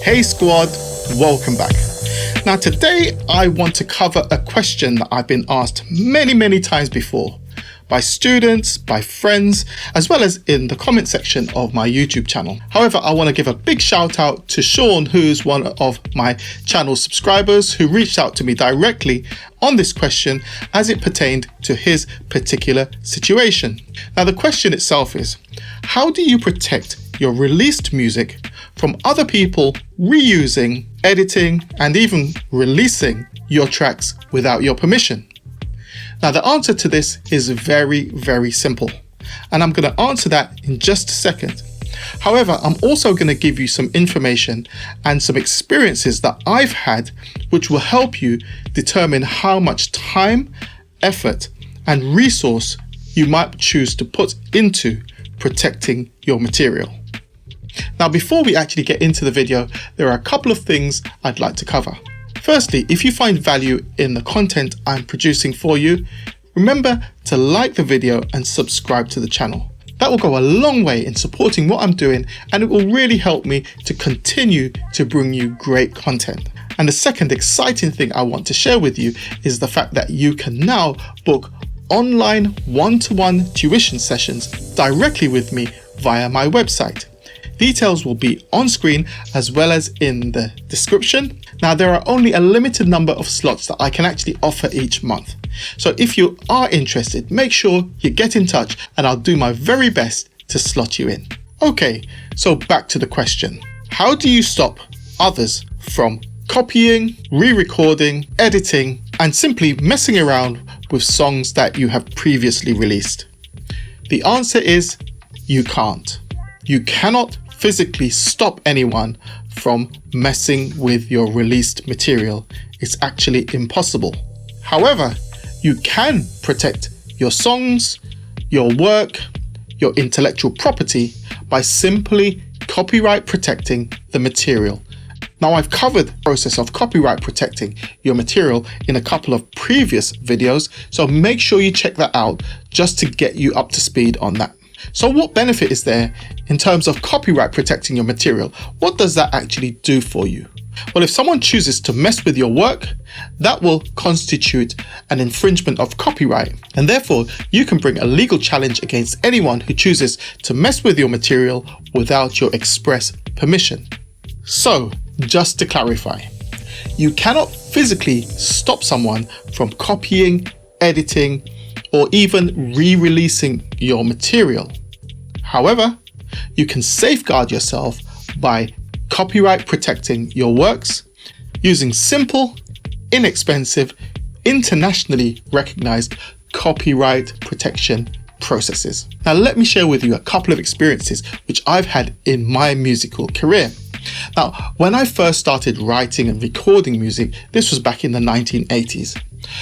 Hey squad, welcome back. Now today I want to cover a question that I've been asked many times before by students, by friends, as well as in the comment section of my YouTube channel. However, I want to give a big shout out to Sean, who's one of my channel subscribers who reached out to me directly on this question as it pertained to his particular situation. Now the question itself is, how do you protect your released music from other people reusing, editing, and even releasing your tracks without your permission? Now the answer to this is very simple, and I'm going to answer that in just a second. However, I'm also going to give you some information and some experiences that I've had which will help you determine how much time, effort, and resource you might choose to put into protecting your material. Now before we actually get into the video, there are a couple of things I'd like to cover. Firstly, if you find value in the content I'm producing for you, remember to like the video and subscribe to the channel. That will go a long way in supporting what I'm doing, and it will really help me to continue to bring you great content. And the second exciting thing I want to share with you is the fact that you can now book online one-to-one tuition sessions directly with me via my website. Details will be on screen as well as in the description. Now there are only a limited number of slots that I can actually offer each month. So if you are interested, make sure you get in touch and I'll do my very best to slot you in. Okay, so back to the question. How do you stop others from copying, re-recording, editing, and simply messing around with songs that you have previously released? The answer is you can't. You cannot physically stop anyone from messing with your released material. It's actually impossible. However, you can protect your songs, your work, your intellectual property by simply copyright protecting the material. Now I've covered the process of copyright protecting your material in a couple of previous videos, so make sure you check that out just to get you up to speed on that. So what benefit is there in terms of copyright protecting your material? What does that actually do for you? Well, if someone chooses to mess with your work, that will constitute an infringement of copyright, and therefore you can bring a legal challenge against anyone who chooses to mess with your material without your express permission. So, just to clarify, you cannot physically stop someone from copying, editing, or even re-releasing your material. However, you can safeguard yourself by copyright protecting your works using simple, inexpensive, internationally recognized copyright protection processes. Now let me share with you a couple of experiences which I've had in my musical career. Now, when I first started writing and recording music, this was back in the 1980s.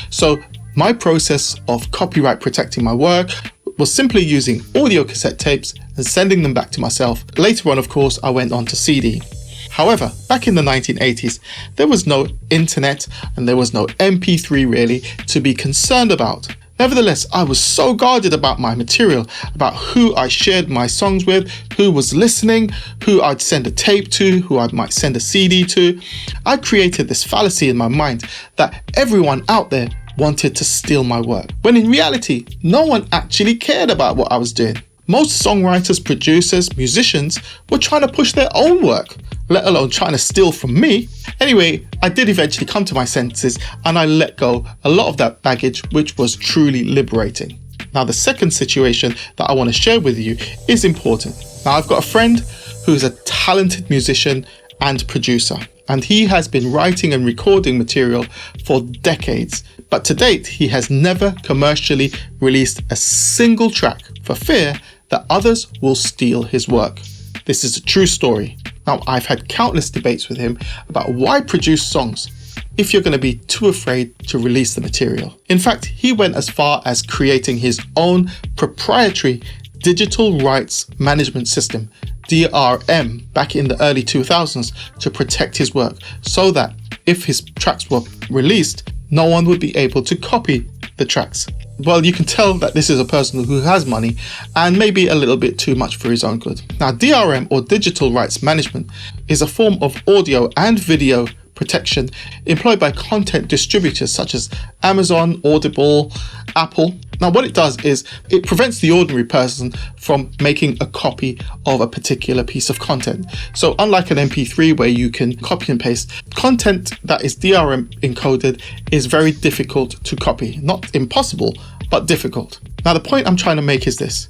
So my process of copyright protecting my work was simply using audio cassette tapes and sending them back to myself. Later on, of course, I went on to CD. However, back in the 1980s, there was no internet and there was no MP3 really to be concerned about. Nevertheless, I was so guarded about my material, about who I shared my songs with, who was listening, who I'd send a tape to, who I might send a CD to. I created this fallacy in my mind that everyone out there wanted to steal my work, when in reality, no one actually cared about what I was doing. Most songwriters, producers, musicians were trying to push their own work, let alone trying to steal from me. Anyway, I did eventually come to my senses and I let go a lot of that baggage, which was truly liberating. Now, the second situation that I want to share with you is important. Now, I've got a friend who's a talented musician and producer, and he has been writing and recording material for decades. But to date, he has never commercially released a single track for fear that others will steal his work. This is a true story. Now, I've had countless debates with him about why produce songs if you're going to be too afraid to release the material. In fact, he went as far as creating his own proprietary digital rights management system, DRM, back in the early 2000s to protect his work, so that if his tracks were released, no one would be able to copy the tracks. well, you can tell that this is a person who has money and maybe a little bit too much for his own good. Now, DRM, or digital rights management, is a form of audio and video protection employed by content distributors such as Amazon, Audible, Apple. Now, what it does is it prevents the ordinary person from making a copy of a particular piece of content. So unlike an MP3 where you can copy and paste, content that is DRM encoded is very difficult to copy. Not impossible, but difficult. Now, the point I'm trying to make is this.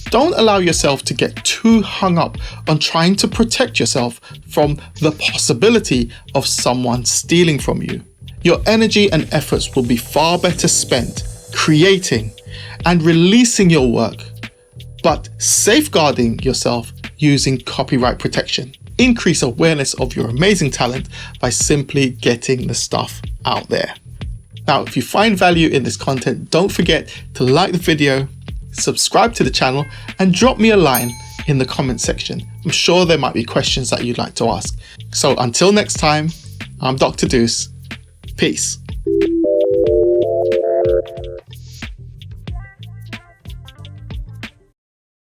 Don't allow yourself to get too hung up on trying to protect yourself from the possibility of someone stealing from you. Your energy and efforts will be far better spent creating and releasing your work, but safeguarding yourself using copyright protection. Increase awareness of your amazing talent by simply getting the stuff out there. Now, if you find value in this content, don't forget to like the video, subscribe to the channel, and drop me a line in the comment section. I'm sure there might be questions that you'd like to ask. So until next time, I'm Dr. Deuce. Peace.